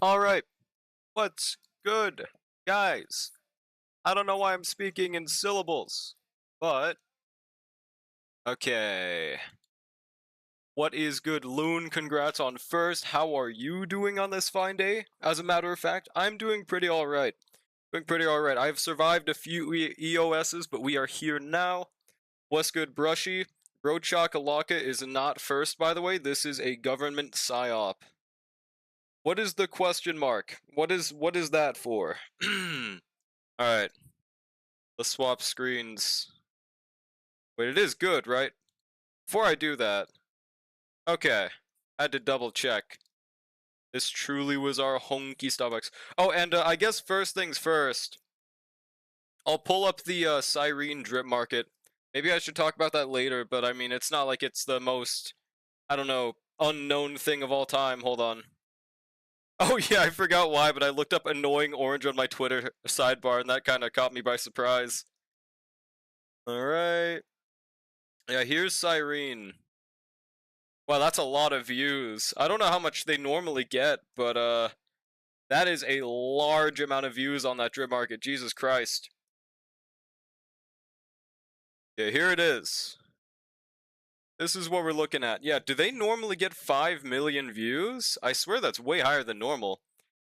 Alright, what's good, guys? I don't know why I'm speaking in syllables, but okay. What is good, Loon? Congrats on first. How are you doing on this fine day? As a matter of fact, I'm doing pretty alright. Doing pretty alright. I've survived a few EOSs, but we are here now. What's good, Brushy? Bro Chakalaka is not first, by the way. This is a government psyop. What is the question mark? What is that for? Alright, let's swap screens. Wait, it is good, right? Before I do that, okay, I had to double check. This truly was our honky Starbucks. Oh, and I guess first things first, I'll pull up the Cyrene drip market. Maybe I should talk about that later, but I mean, it's not like it's the most, I don't know, unknown thing of all time. Hold on. Oh yeah, I forgot why, but I looked up annoying orange on my Twitter sidebar, and that kind of caught me by surprise. Alright. Yeah, here's Cyrene. Wow, that's a lot of views. I don't know how much they normally get, but that is a large amount of views on that drip market. Jesus Christ. Yeah, here it is. This is what we're looking at. Yeah, do they normally get 5 million views? I swear that's way higher than normal.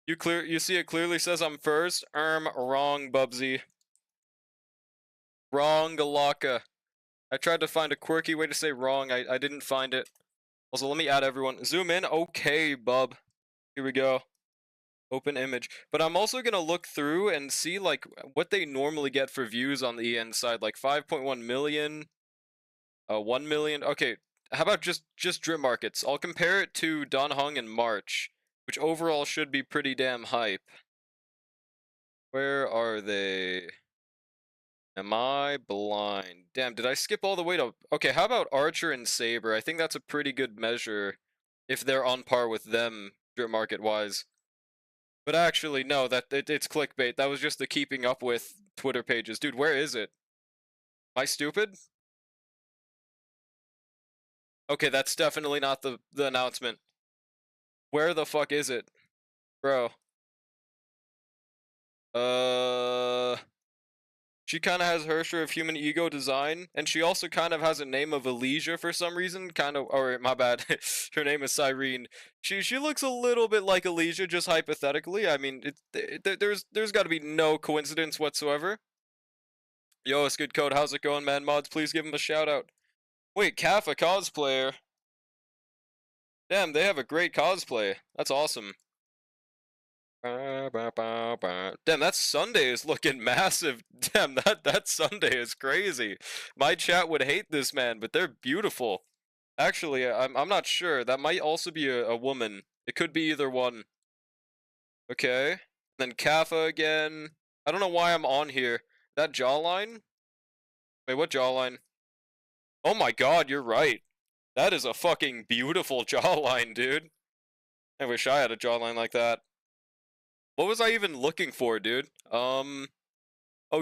You see it clearly says I'm first? Wrong, Bubsy. Wrong, Galaka. I tried to find a quirky way to say wrong. I didn't find it. Also, let me add everyone. Zoom in. Okay, bub. Here we go. Open image. But I'm also going to look through and see, like, what they normally get for views on the EN side. Like, 5.1 million. 1 million. Okay, how about just drip markets? I'll compare it to Don Hung in March, which overall should be pretty damn hype. Where are they? Am I blind? Damn, did I skip all the way to... Okay, how about Archer and Saber? I think that's a pretty good measure if they're on par with them, drip market-wise. But actually, no, it's clickbait. That was just the keeping up with Twitter pages. Dude, where is it? Am I stupid? Okay, that's definitely not the announcement. Where the fuck is it? Bro. She kind of has her share of human ego design, and she also kind of has a name of Elysia for some reason. Kind of, or my bad, her name is Cyrene. She looks a little bit like Elysia, just hypothetically. I mean, there's got to be no coincidence whatsoever. Yo, it's good code. How's it going, man? Mods, please give him a shout out. Wait, Calf, a cosplayer. Damn, they have a great cosplay. That's awesome. Damn, that Sunday is looking massive. Damn, that Sunday is crazy. My chat would hate this man, but they're beautiful. Actually, I'm not sure. That might also be a woman. It could be either one. Okay. Then Kappa again. I don't know why I'm on here. That jawline? Wait, what jawline? Oh my god, you're right. That is a fucking beautiful jawline, dude. I wish I had a jawline like that. What was I even looking for, dude? Oh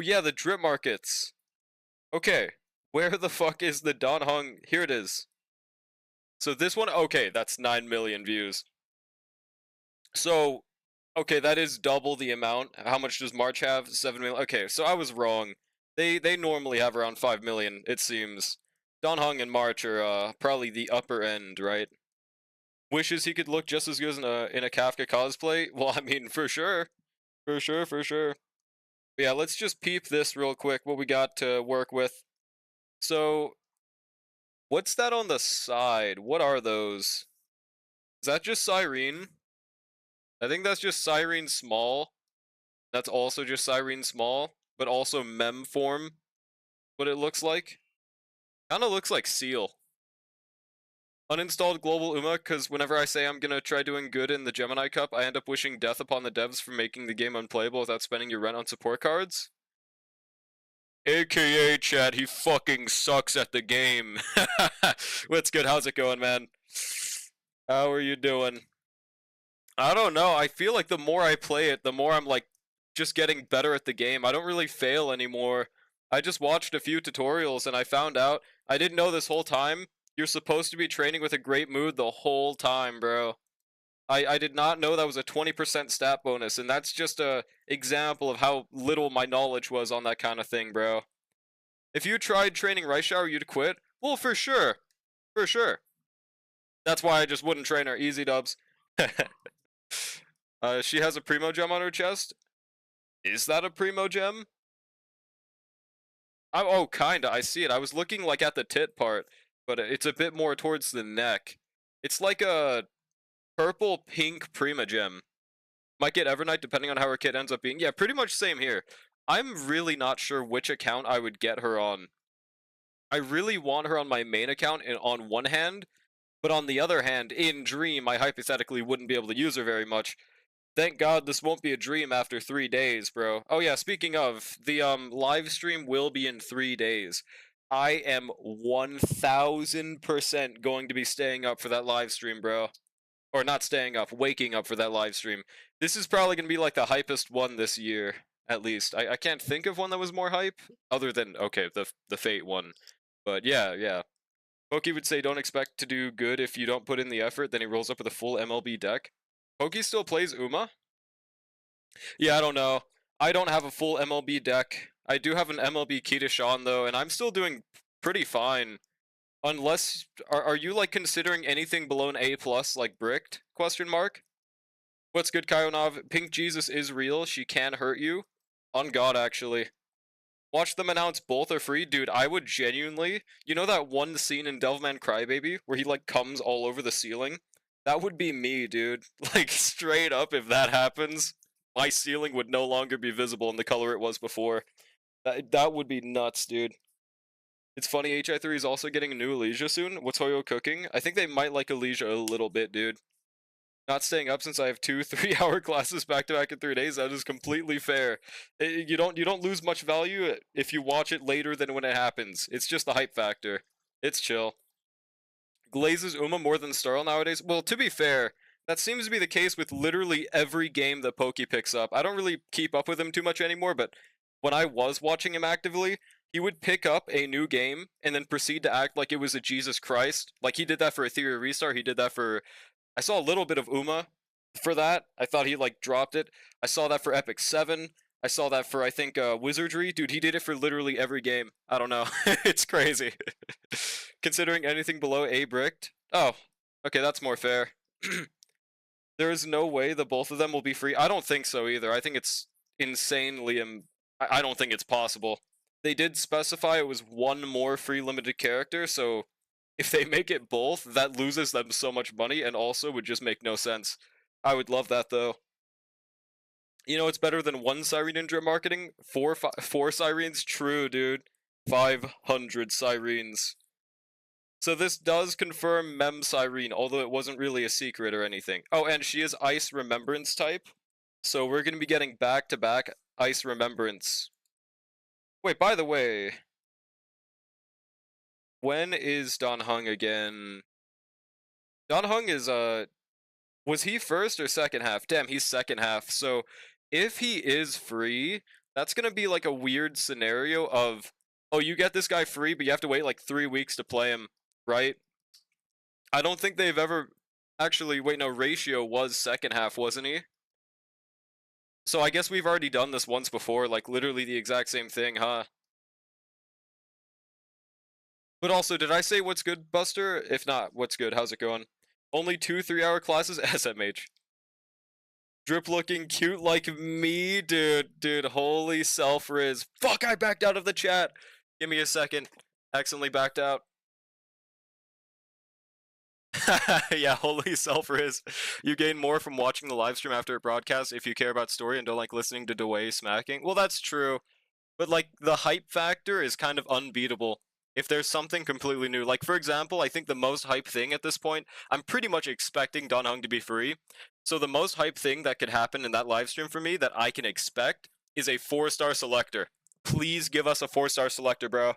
yeah, the drip markets. Okay, where the fuck is the Don Hung? Here it is. So this one, okay, that's 9 million views. So, okay, that is double the amount. How much does March have? 7 million. Okay, so I was wrong. They normally have around 5 million, it seems. Don Hung and March are probably the upper end, right? Wishes he could look just as good in a Kafka cosplay? Well, I mean, for sure. For sure, for sure. But yeah, let's just peep this real quick, what we got to work with. So, what's that on the side? What are those? Is that just Cyrene? I think that's just Cyrene Small. That's also just Cyrene Small, but also mem form. What it looks like. Kinda looks like Seal. Uninstalled Global UMA, because whenever I say I'm gonna try doing good in the Gemini Cup, I end up wishing death upon the devs for making the game unplayable without spending your rent on support cards. AKA Chad, he fucking sucks at the game. What's good? How's it going, man? How are you doing? I don't know. I feel like the more I play it, the more I'm like just getting better at the game. I don't really fail anymore. I just watched a few tutorials and I found out I didn't know this whole time. You're supposed to be training with a great mood the whole time, bro. I did not know that was a 20% stat bonus, and that's just a example of how little my knowledge was on that kind of thing, bro. If you tried training Rice Shower, you'd quit? Well, for sure. For sure. That's why I just wouldn't train her. Easy dubs. She has a Primo Gem on her chest. Is that a Primo Gem? Oh, kinda. I see it. I was looking like at the tit part, but it's a bit more towards the neck. It's like a purple pink Prima Gem. Might get Evernight depending on how her kit ends up being. Yeah, pretty much same here. I'm really not sure which account I would get her on. I really want her on my main account on one hand, but on the other hand, in Dream, I hypothetically wouldn't be able to use her very much. Thank God this won't be a dream after 3 days, bro. Oh yeah, speaking of, the live stream will be in 3 days. I am 1000% going to be staying up for that live stream, bro. Or not staying up, waking up for that live stream. This is probably going to be like the hypest one this year, at least. I can't think of one that was more hype, other than, okay, the Fate one. But yeah, yeah. Pokey would say don't expect to do good if you don't put in the effort, then he rolls up with a full MLB deck. Pokey still plays Uma? Yeah, I don't know. I don't have a full MLB deck. I do have an MLB key to Sean, though, and I'm still doing pretty fine. Unless, are you, like, considering anything below an A+, like Bricked? Question mark? What's good, Kayonov? Pink Jesus is real. She can hurt you. On God, actually. Watch them announce both are free. Dude, I would genuinely... You know that one scene in Devilman Crybaby where he, like, comes all over the ceiling? That would be me, dude. Like, straight up, if that happens, my ceiling would no longer be visible in the color it was before. That would be nuts, dude. It's funny, HI3 is also getting a new Elysia soon. What's Hoyo cooking? I think they might like Elysia a little bit, dude. Not staying up since I have 2 3-hour classes back to back in 3 days. That is completely fair. You don't lose much value if you watch it later than when it happens. It's just the hype factor. It's chill. Glazes Uma more than Starl nowadays? Well, to be fair, that seems to be the case with literally every game that Pokey picks up. I don't really keep up with him too much anymore, but when I was watching him actively, he would pick up a new game and then proceed to act like it was a Jesus Christ. Like, he did that for Ethereal Restart, he did that for... I saw a little bit of Uma for that. I thought he, like, dropped it. I saw that for Epic 7. I saw that for, I think, Wizardry. Dude, he did it for literally every game. I don't know. It's crazy. Considering anything below A bricked? Oh, okay, that's more fair. There is no way the both of them will be free. I don't think so either. I think it's insanely... I don't think it's possible. They did specify it was one more free limited character, so if they make it both, that loses them so much money and also would just make no sense. I would love that, though. You know, it's better than one Siren Ninja marketing. Four Sirens? True, dude. 500 Sirens. So this does confirm Mem Siren, although it wasn't really a secret or anything. Oh, and she is Ice Remembrance type. So we're going to be getting back-to-back Ice Remembrance. Wait, by the way... When is Don Hung again? Don Hung is, was he first or second half? Damn, he's second half. So, if he is free, that's gonna be like a weird scenario of, oh, you get this guy free, but you have to wait like 3 weeks to play him, right? I don't think they've ever... Actually, wait, no, Ratio was second half, wasn't he? So I guess we've already done this once before, like literally the exact same thing, huh? But also, did I say what's good, Buster? If not, what's good? How's it going? Only 2 3-hour classes? SMH. Drip looking cute like me? Dude, holy self-riz. Fuck, I backed out of the chat! Give me a second. Accidentally backed out. Yeah, holy self-riz. You gain more from watching the livestream after a broadcast if you care about story and don't like listening to Dwayne smacking. Well, that's true. But, like, the hype factor is kind of unbeatable. If there's something completely new. Like, for example, I think the most hype thing at this point, I'm pretty much expecting Don Hung to be free. So the most hype thing that could happen in that livestream for me that I can expect is a 4-star selector. Please give us a 4-star selector, bro.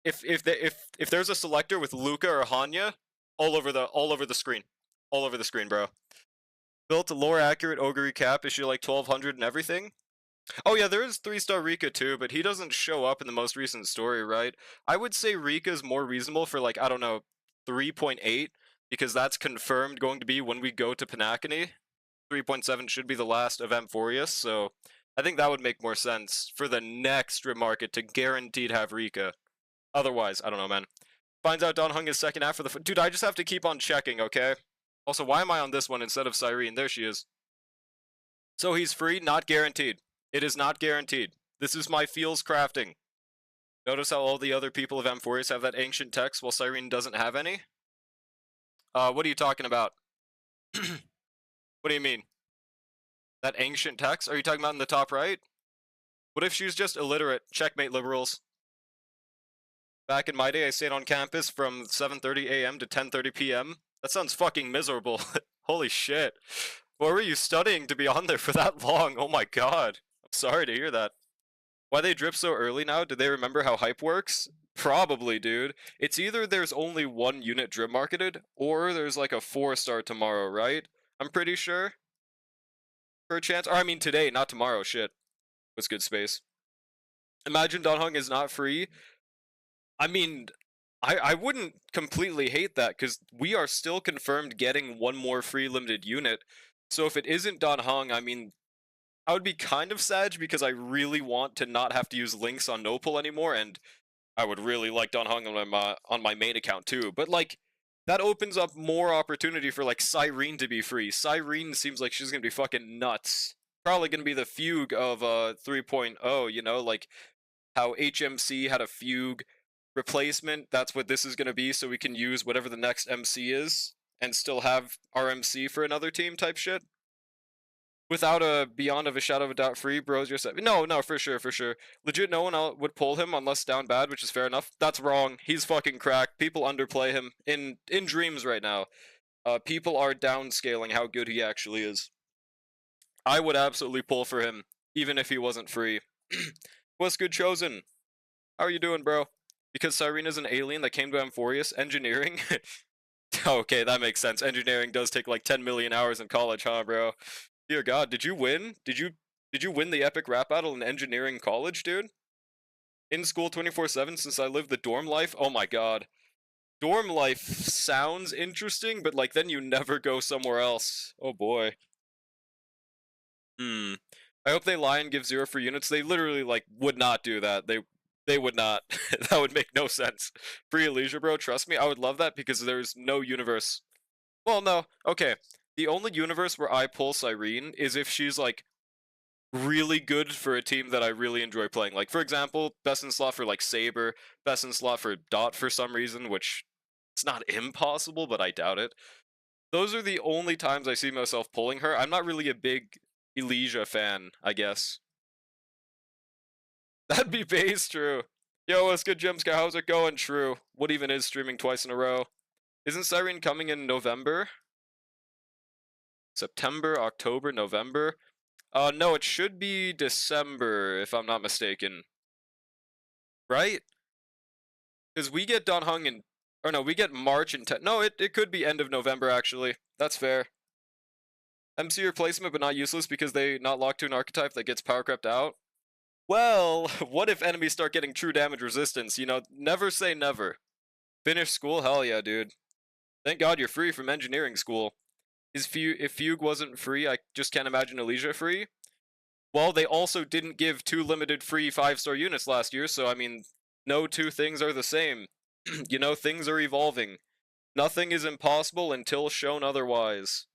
If there's a selector with Luca or Hanya, all over the screen. All over the screen, bro. Built a lore accurate Ogre cap, is she like 1200 and everything? Oh yeah, there is 3-star Rika too, but he doesn't show up in the most recent story, right? I would say Rika's more reasonable for like, I don't know, 3.8, because that's confirmed going to be when we go to Panacony. 3.7 should be the last of Amphorius, so I think that would make more sense for the next Rip Market to guaranteed have Rika. Otherwise, I don't know, man. Finds out Don Hung is second after the... Dude, I just have to keep on checking, okay? Also, why am I on this one instead of Cyrene? There she is. So he's free, not guaranteed. It is not guaranteed. This is my feels crafting. Notice how all the other people of Amphorius have that ancient text while Cyrene doesn't have any? What are you talking about? What do you mean? That ancient text? Are you talking about in the top right? What if she's just illiterate? Checkmate, liberals. Back in my day, I stayed on campus from 7:30 a.m. to 10:30 p.m. That sounds fucking miserable. Holy shit. What were you studying to be on there for that long? Oh my god. I'm sorry to hear that. Why they drip so early now? Did they remember how hype works? Probably, dude. It's either there's only one unit drip marketed, or there's like a 4-star tomorrow, right? I'm pretty sure. Per chance. Or I mean today, not tomorrow, shit. What's good space? Imagine Don Hung is not free. I mean, I wouldn't completely hate that, because we are still confirmed getting one more free limited unit. So if it isn't Don Hung, I mean, I would be kind of sad because I really want to not have to use links on Nopal anymore, and I would really like Don Hung on my main account too. But like, that opens up more opportunity for like Cyrene to be free. Cyrene seems like she's gonna be fucking nuts. Probably gonna be the Fugue of 3.0, you know, like how HMC had a Fugue replacement. That's what this is gonna be, so we can use whatever the next MC is and still have our MC for another team type shit. Without a Beyond of a Shadow of a Doubt free, bros, you're set. No, for sure. Legit, no one would pull him unless down bad, which is fair enough. That's wrong. He's fucking cracked. People underplay him in dreams right now. People are downscaling how good he actually is. I would absolutely pull for him, even if he wasn't free. What's good, Chosen? How are you doing, bro? Because Cyrene is an alien that came to Amphorius. Engineering? Okay, that makes sense. Engineering does take like 10 million hours in college, huh, bro? Dear God, did you win? Did you win the epic rap battle in engineering college, dude? In school 24/7 since I lived the dorm life? Oh my god. Dorm life sounds interesting, but like then you never go somewhere else. Oh boy. I hope they lie and give 0 for units. They literally like would not do that. They would not. That would make no sense. Free Elysia, bro, trust me, I would love that because there's no universe. Well, no. Okay. The only universe where I pull Cyrene is if she's, like, really good for a team that I really enjoy playing. Like, for example, best in slot for, like, Saber, best in slot for Dot for some reason, which it's not impossible, but I doubt it. Those are the only times I see myself pulling her. I'm not really a big Elysia fan, I guess. That'd be base, true. Yo, what's good, Jimska? How's it going? True. What even is streaming twice in a row? Isn't Cyrene coming in November? September, October, November. No, it should be December, if I'm not mistaken. Right? Because we get Don Hung in... Or no, we get March and... No, it could be end of November, actually. That's fair. MC replacement, but not useless because they not locked to an archetype that gets power crept out. Well, what if enemies start getting true damage resistance? You know, never say never. Finish school? Hell yeah, dude. Thank God you're free from engineering school. If Fugue wasn't free, I just can't imagine Elysia free. Well, they also didn't give 2 limited free 5-star units last year, so I mean, no two things are the same. You know, things are evolving. Nothing is impossible until shown otherwise.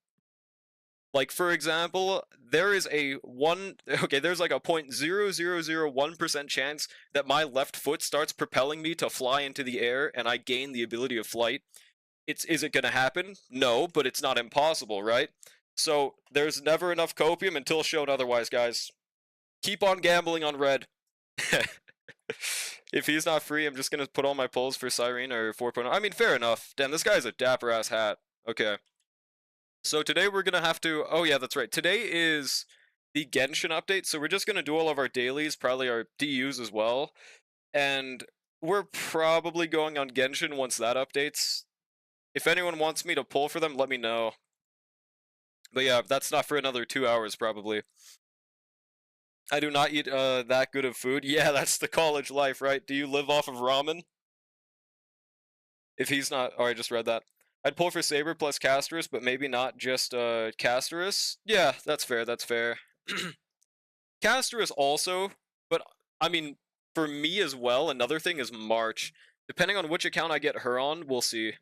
Like, for example, there is a there's like a 0.0001% chance that my left foot starts propelling me to fly into the air and I gain the ability of flight. Is it gonna happen? No, but it's not impossible, right? So there's never enough copium until shown otherwise, guys. Keep on gambling on red. If he's not free, I'm just gonna put all my pulls for Cyrene or 4.0. I mean, fair enough. Damn, this guy's a dapper ass hat. Okay. So today we're gonna have to. Oh yeah, that's right. Today is the Genshin update, so we're just gonna do all of our dailies, probably our DUs as well, and we're probably going on Genshin once that updates. If anyone wants me to pull for them, let me know. But yeah, that's not for another 2 hours, probably. I do not eat that good of food. Yeah, that's the college life, right? Do you live off of ramen? If he's not... Oh, I just read that. I'd pull for Saber plus Casterus, but maybe not just Casterus. Yeah, that's fair, that's fair. Casterus also, but I mean, for me as well, another thing is March. Depending on which account I get her on, we'll see.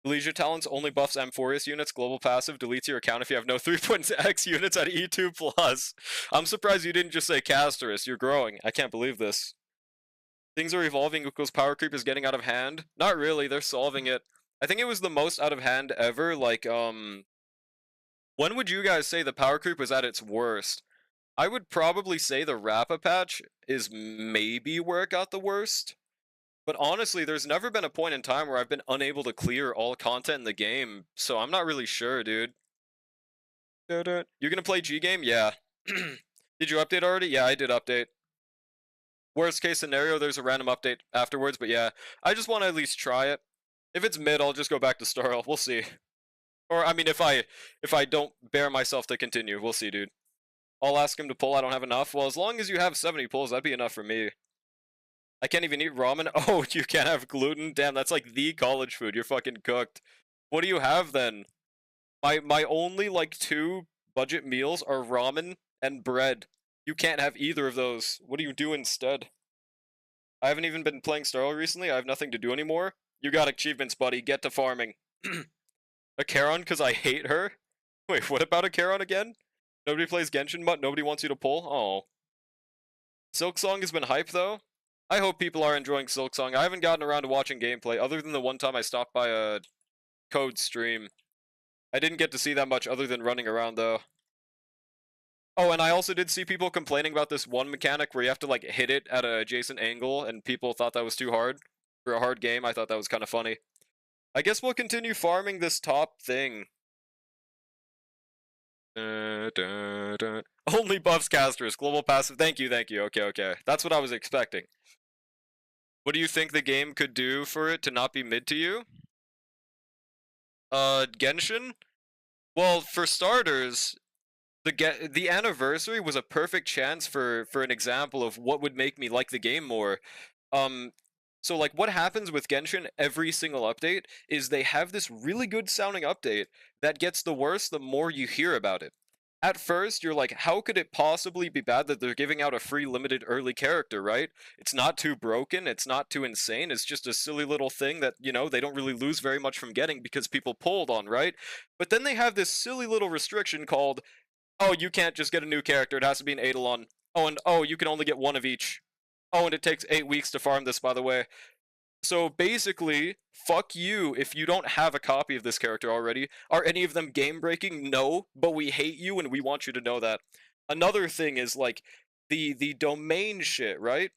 Leisure Talents only buffs Amphoreus units, global passive, deletes your account if you have no 3.x units at E2+. I'm surprised you didn't just say Casterus, you're growing. I can't believe this. Things are evolving because power creep is getting out of hand. Not really, they're solving it. I think it was the most out of hand ever, like, when would you guys say the power creep was at its worst? I would probably say the Rappa patch is maybe where it got the worst. But honestly, there's never been a point in time where I've been unable to clear all content in the game, so I'm not really sure, dude. You're gonna play G-Game? Yeah. Did you update already? Yeah, I did update. Worst case scenario, there's a random update afterwards, but yeah, I just want to at least try it. If it's mid, I'll just go back to Starl. We'll see. Or, I mean, if I don't bear myself to continue, we'll see, dude. I'll ask him to pull, I don't have enough. Well, as long as you have 70 pulls, that'd be enough for me. I can't even eat ramen. Oh, you can't have gluten? Damn, that's like the college food. You're fucking cooked. What do you have then? My only like 2 budget meals are ramen and bread. You can't have either of those. What do you do instead? I haven't even been playing Starl recently. I have nothing to do anymore. You got achievements, buddy. Get to farming. A Charon because I hate her? Wait, what about a Charon again? Nobody plays Genshin, but nobody wants you to pull? Oh. Silksong has been hype, though. I hope people are enjoying Silksong. I haven't gotten around to watching gameplay, other than the one time I stopped by a code stream. I didn't get to see that much other than running around, though. Oh, and I also did see people complaining about this one mechanic where you have to, like, hit it at an adjacent angle, and people thought that was too hard. For a hard game, I thought that was kind of funny. I guess we'll continue farming this top thing. Only buffs casters, global passive. Thank you, thank you. Okay, okay. That's what I was expecting. What do you think the game could do for it to not be mid to you? Genshin? Well, for starters, the anniversary was a perfect chance for an example of what would make me like the game more. So like what happens with Genshin every single update is they have this really good sounding update that gets the worse the more you hear about it. At first, you're like, how could it possibly be bad that they're giving out a free limited early character, right? It's not too broken, it's not too insane, it's just a silly little thing that, you know, they don't really lose very much from getting because people pulled on, right? But then they have this silly little restriction called, oh, you can't just get a new character, it has to be an Eidolon. Oh, and oh, you can only get one of each. Oh, and it takes 8 weeks to farm this, by the way. So basically, fuck you if you don't have a copy of this character already. Are any of them game breaking? No, but we hate you and we want you to know that. Another thing is like the domain shit, right?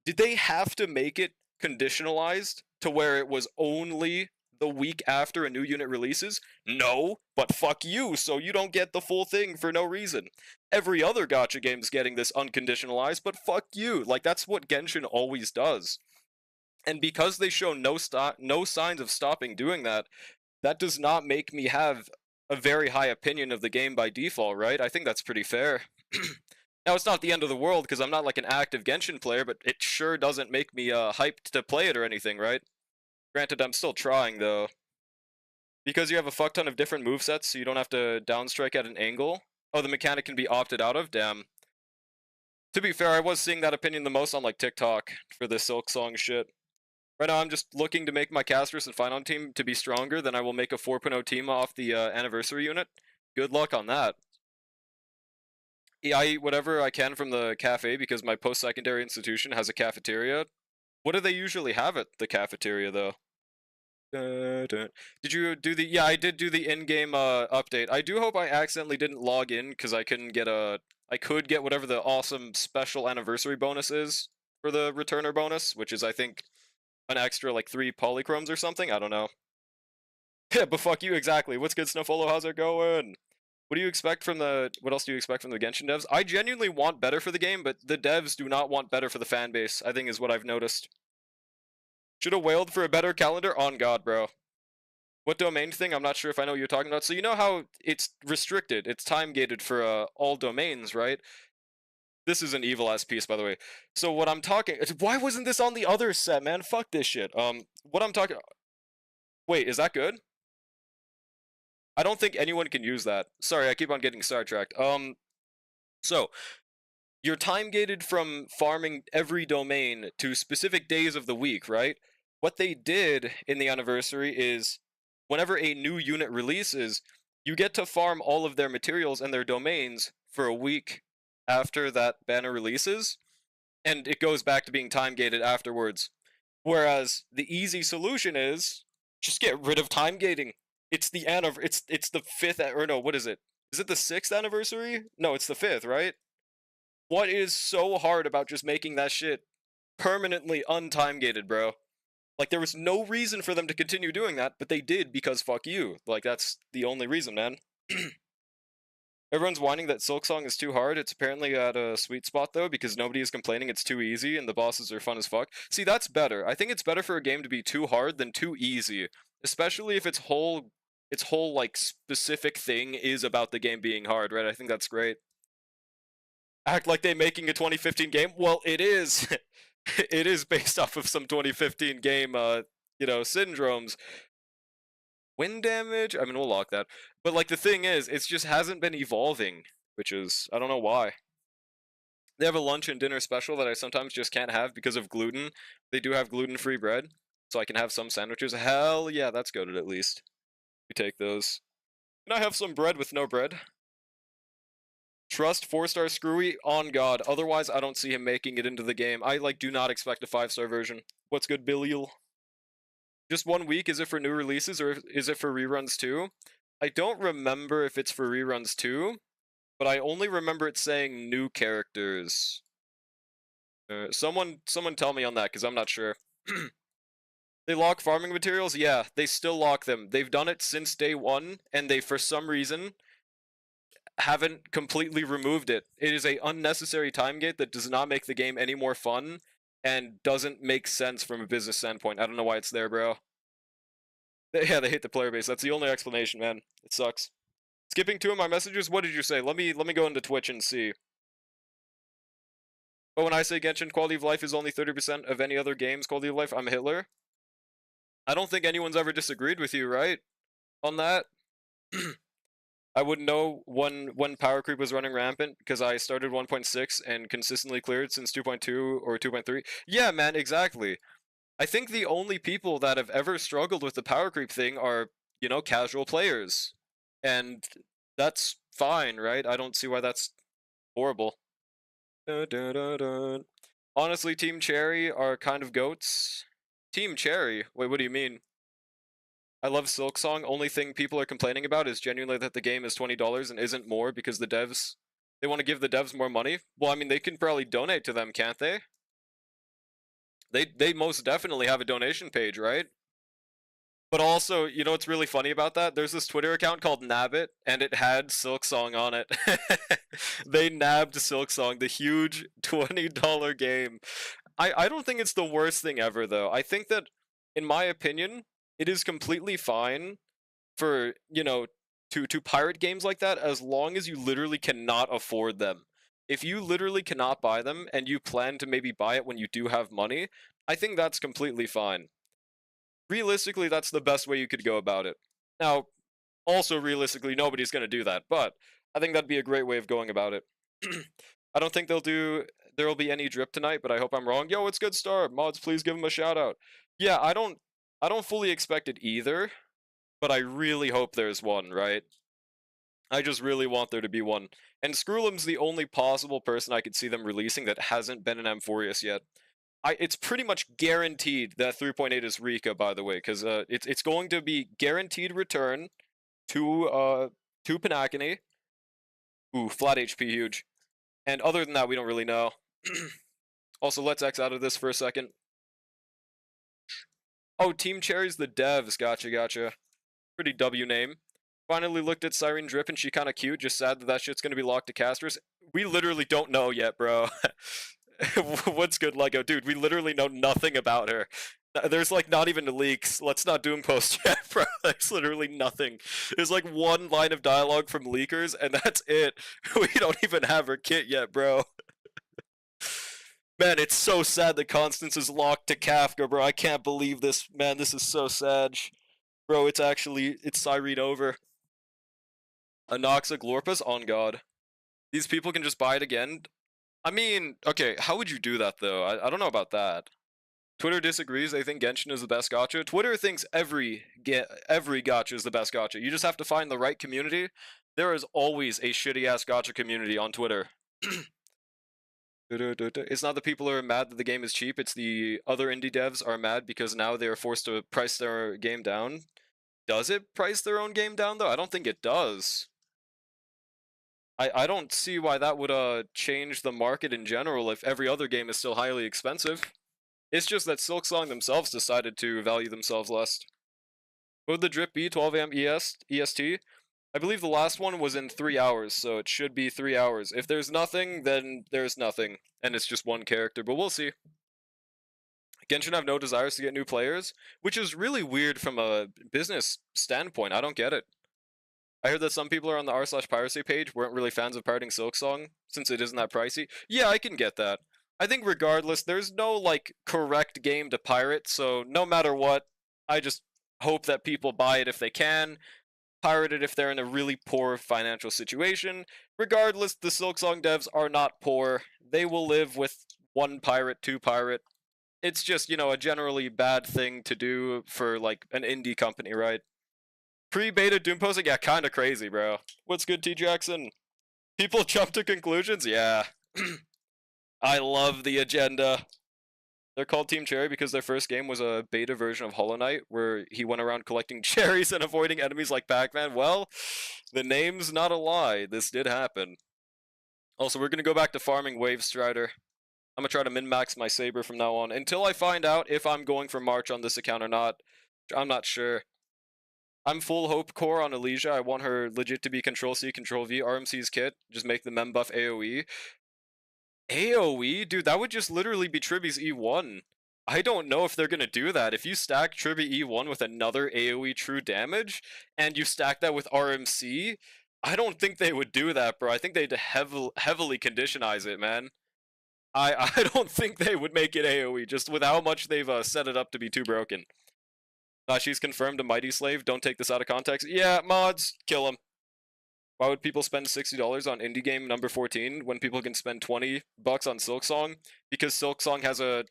Did they have to make it conditionalized to where it was only the week after a new unit releases? No, but fuck you, so you don't get the full thing for no reason. Every other gacha game's getting this unconditionalized, but fuck you. Like that's what Genshin always does. And because they show no signs of stopping doing that, that does not make me have a very high opinion of the game by default, right? I think that's pretty fair. Now, it's not the end of the world because I'm not like an active Genshin player, but it sure doesn't make me hyped to play it or anything, right? Granted, I'm still trying, though. Because you have a fuck ton of different movesets, so you don't have to downstrike at an angle. Oh, the mechanic can be opted out of? Damn. To be fair, I was seeing that opinion the most on, like, TikTok for this Silksong shit. Right now, I'm just looking to make my Casters and Final team to be stronger, then I will make a 4.0 team off the anniversary unit. Good luck on that. Yeah, I eat whatever I can from the cafe because my post-secondary institution has a cafeteria. What do they usually have at the cafeteria, though? Did you do the... Yeah, I did do the in-game update. I do hope I accidentally didn't log in because I couldn't get a... I could get whatever the awesome special anniversary bonus is for the returner bonus, which is, I think, an extra, like, 3 polychromes or something? I don't know. Yeah, but fuck you, exactly. What's good, Snowfollow? How's it going? What do you expect from the... What else do you expect from the Genshin devs? I genuinely want better for the game, but the devs do not want better for the fan base, I think is what I've noticed. Should have wailed for a better calendar? On God, bro. What domain thing? I'm not sure if I know what you're talking about. So you know how it's restricted, it's time-gated for all domains, right? This is an evil-ass piece, by the way. So what I'm talking... Why wasn't this on the other set, man? Fuck this shit. What I'm talking... Wait, is that good? I don't think anyone can use that. Sorry, I keep on getting sidetracked. So you're time gated from farming every domain to specific days of the week, right? What they did in the anniversary is whenever a new unit releases, you get to farm all of their materials and their domains for a week after that banner releases, and it goes back to being time gated afterwards. Whereas the easy solution is just get rid of time gating. It's the fifth or no, what is it? Is it the sixth anniversary? No, it's the fifth, right? What is so hard about just making that shit permanently untime gated, bro? Like there was no reason for them to continue doing that, but they did because fuck you. Like that's the only reason, man. Everyone's whining that Silksong is too hard. It's apparently at a sweet spot though, because nobody is complaining it's too easy and the bosses are fun as fuck. See, that's better. I think it's better for a game to be too hard than too easy, especially if its whole like specific thing is about the game being hard, right? I think that's great. Act like they're making a 2015 game. Well, it is. It is based off of some 2015 game, syndromes. Wind damage? I mean, we'll lock that. But, like, the thing is, it just hasn't been evolving, which is, I don't know why. They have a lunch and dinner special that I sometimes just can't have because of gluten. They do have gluten-free bread, so I can have some sandwiches. Hell yeah, that's goated at least. We take those. Can I have some bread with no bread? Trust 4-star Screwy on God. Otherwise, I don't see him making it into the game. I, like, do not expect a 5-star version. What's good, Billiel? Just 1 week? Is it for new releases or is it for reruns too? I don't remember if it's for reruns too, but I only remember it saying new characters. Someone tell me on that, because I'm not sure. They lock farming materials? Yeah, they still lock them. They've done it since day one, and they, for some reason, haven't completely removed it. It is a unnecessary time gate that does not make the game any more fun, and doesn't make sense from a business standpoint. I don't know why it's there, bro. Yeah, they hate the player base. That's the only explanation, man. It sucks. Skipping 2 of my messages. What did you say? Let me go into Twitch and see. But when I say Genshin quality of life is only 30% of any other game's quality of life, I'm Hitler. I don't think anyone's ever disagreed with you, right? On that. I wouldn't know when power creep was running rampant because I started 1.6 and consistently cleared since 2.2 or 2.3. Yeah, man, exactly. I think the only people that have ever struggled with the power creep thing are, casual players. And that's fine, right? I don't see why that's horrible. Dun, dun, dun, dun. Honestly, Team Cherry are kind of goats. Team Cherry? Wait, what do you mean? I love Silksong. Only thing people are complaining about is genuinely that the game is $20 and isn't more because the devs... They want to give the devs more money? Well, I mean, they can probably donate to them, can't they? They most definitely have a donation page, right? But also, you know what's really funny about that? There's this Twitter account called Nabbit, and it had Silksong on it. They nabbed Silksong, the huge $20 game. I don't think it's the worst thing ever, though. I think that, in my opinion, it is completely fine for, to pirate games like that as long as you literally cannot afford them. If you literally cannot buy them, and you plan to maybe buy it when you do have money, I think that's completely fine. Realistically, that's the best way you could go about it. Now, also realistically, nobody's going to do that, but I think that'd be a great way of going about it. I don't think there'll be any drip tonight, but I hope I'm wrong. Yo, it's Good Star. Mods, please give him a shout out. Yeah, I don't fully expect it either, but I really hope there's one, right? I just really want there to be one. And Screwellum's the only possible person I could see them releasing that hasn't been an Amphorius yet. It's pretty much guaranteed that 3.8 is Rika, by the way, because it's going to be guaranteed return to Panakini. Ooh, flat HP huge. And other than that, we don't really know. Also, let's X out of this for a second. Oh, Team Cherry's the devs. Gotcha. Pretty W name. Finally looked at Siren Drip and she kinda cute, just sad that shit's gonna be locked to casters. We literally don't know yet, bro. What's good, Lego? Dude, we literally know nothing about her. There's like not even leaks. Let's not doom post yet, bro. There's literally nothing. There's like one line of dialogue from leakers, and that's it. We don't even have her kit yet, bro. Man, it's so sad that Constance is locked to Kafka, bro. I can't believe this. Man, this is so sad. Bro, it's Cyrene over. Anoxa Glorpus on God. These people can just buy it again. I mean, okay, how would you do that though? I don't know about that. Twitter disagrees. They think Genshin is the best gacha. Twitter thinks every gacha is the best gacha. You just have to find the right community. There is always a shitty ass gacha community on Twitter. It's not that people are mad that the game is cheap. It's the other indie devs are mad because now they are forced to price their game down. Does it price their own game down though? I don't think it does. I don't see why that would change the market in general if every other game is still highly expensive. It's just that Silksong themselves decided to value themselves less. Would the drip be 12 a.m. EST? I believe the last one was in 3 hours, so it should be 3 hours. If there's nothing, then there's nothing, and it's just one character, but we'll see. Genshin have no desires to get new players, which is really weird from a business standpoint. I don't get it. I heard that some people are on the r/piracy page weren't really fans of pirating Silksong, since it isn't that pricey. Yeah, I can get that. I think regardless, there's no, like, correct game to pirate, so no matter what, I just hope that people buy it if they can, pirate it if they're in a really poor financial situation. Regardless, the Silksong devs are not poor. They will live with 1 pirate, 2 pirate. It's just, you know, a generally bad thing to do for, like, an indie company, right? Pre-beta Doom posting? Yeah, kinda crazy, bro. What's good, T. Jackson? People jump to conclusions? Yeah. I love the agenda. They're called Team Cherry because their first game was a beta version of Hollow Knight, where he went around collecting cherries and avoiding enemies like Pac-Man. Well, the name's not a lie. This did happen. Also, we're gonna go back to farming Wave Strider. I'm gonna try to min-max my Saber from now on, until I find out if I'm going for March on this account or not. I'm not sure. I'm full hope core on Elysia. I want her legit to be Control-C, Control-V, RMC's kit. Just make the mem buff AoE. AoE? Dude, that would just literally be Triby's E1. I don't know if they're gonna do that. If you stack Triby E1 with another AoE true damage, and you stack that with RMC, I don't think they would do that, bro. I think they'd heavily conditionize it, man. I don't think they would make it AoE, just with how much they've set it up to be too broken. She's confirmed a Mighty Slave. Don't take this out of context. Yeah, mods, kill him. Why would people spend $60 on indie game number 14 when people can spend $20 on Silksong? Because Silksong has a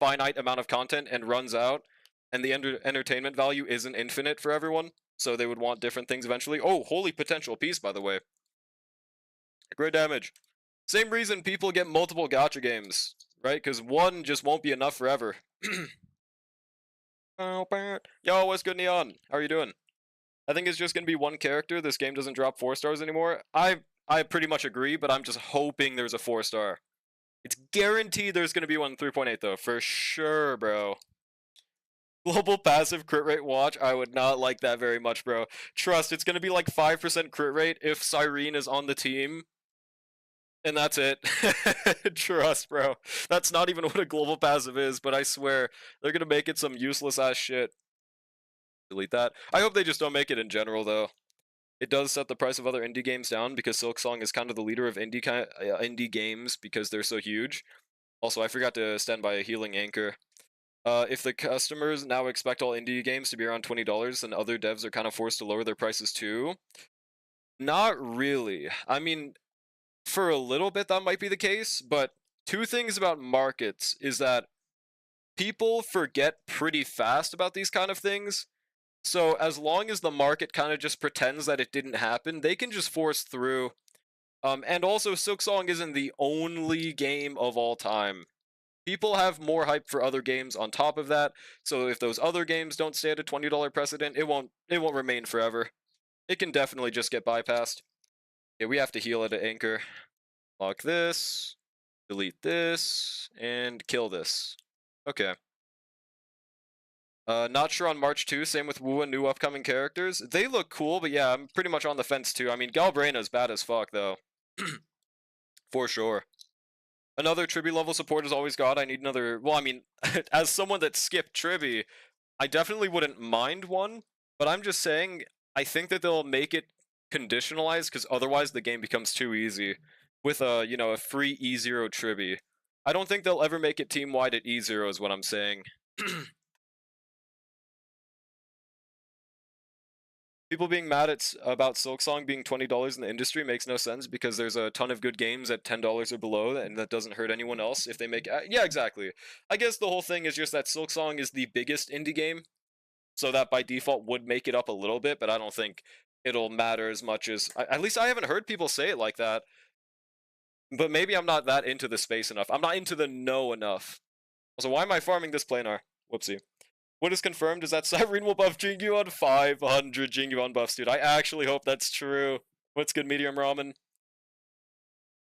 finite amount of content and runs out, and the entertainment value isn't infinite for everyone, so they would want different things eventually. Oh, holy potential piece, by the way. Great damage. Same reason people get multiple gacha games, right? Because one just won't be enough forever. Yo, what's good, Neon? How are you doing? I think it's just gonna be one character. This game doesn't drop 4 stars anymore. I pretty much agree, but I'm just hoping there's a 4-star. It's guaranteed there's gonna be one 3.8 though, for sure, bro. Global passive crit rate watch. I would not like that very much, bro. Trust, it's gonna be like 5% crit rate if Cyrene is on the team. And that's it. Trust, bro. That's not even what a global passive is, but I swear, they're gonna make it some useless ass shit. Delete that. I hope they just don't make it in general, though. It does set the price of other indie games down because Silksong is kind of the leader of indie games because they're so huge. Also, I forgot to stand by a healing anchor. If the customers now expect all indie games to be around $20, then other devs are kind of forced to lower their prices too. Not really. I mean, for a little bit that might be the case, but 2 things about markets is that people forget pretty fast about these kind of things. So as long as the market kind of just pretends that it didn't happen, they can just force through. And also, Silksong isn't the only game of all time. People have more hype for other games on top of that, so if those other games don't stay at a $20 precedent, it won't remain forever. It can definitely just get bypassed. Yeah, we have to heal at an anchor. Lock this, delete this, and kill this. Okay. Not sure on March 2, same with Wu and new upcoming characters. They look cool, but yeah, I'm pretty much on the fence too. I mean, Galbraina's bad as fuck, though. For sure. Another Triby level support is always God. I need another... Well, I mean, as someone that skipped Triby, I definitely wouldn't mind one, but I'm just saying, I think that they'll make it conditionalized, because otherwise the game becomes too easy. With a, you know, a free E0 Triby. I don't think they'll ever make it team-wide at E0 is what I'm saying. People being mad about Silksong being $20 in the industry makes no sense because there's a ton of good games at $10 or below, and that doesn't hurt anyone else if they make. Yeah, exactly. I guess the whole thing is just that Silksong is the biggest indie game, so that by default would make it up a little bit, but I don't think it'll matter as much as. At least I haven't heard people say it like that. But maybe I'm not that into the space enough. I'm not into the know enough. Also, why am I farming this planar? Whoopsie. What is confirmed is that Cyrene will buff Jingyu on 500 Jingyu on buffs, dude. I actually hope that's true. What's good, Medium Ramen?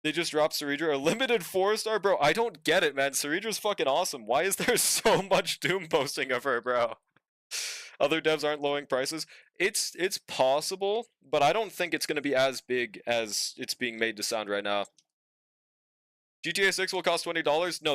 They just dropped Ceridra, a limited 4-star? Bro, I don't get it, man. Ceridra's fucking awesome. Why is there so much Doom posting of her, bro? Other devs aren't lowering prices. It's possible, but I don't think it's going to be as big as it's being made to sound right now. GTA 6 will cost $20? No,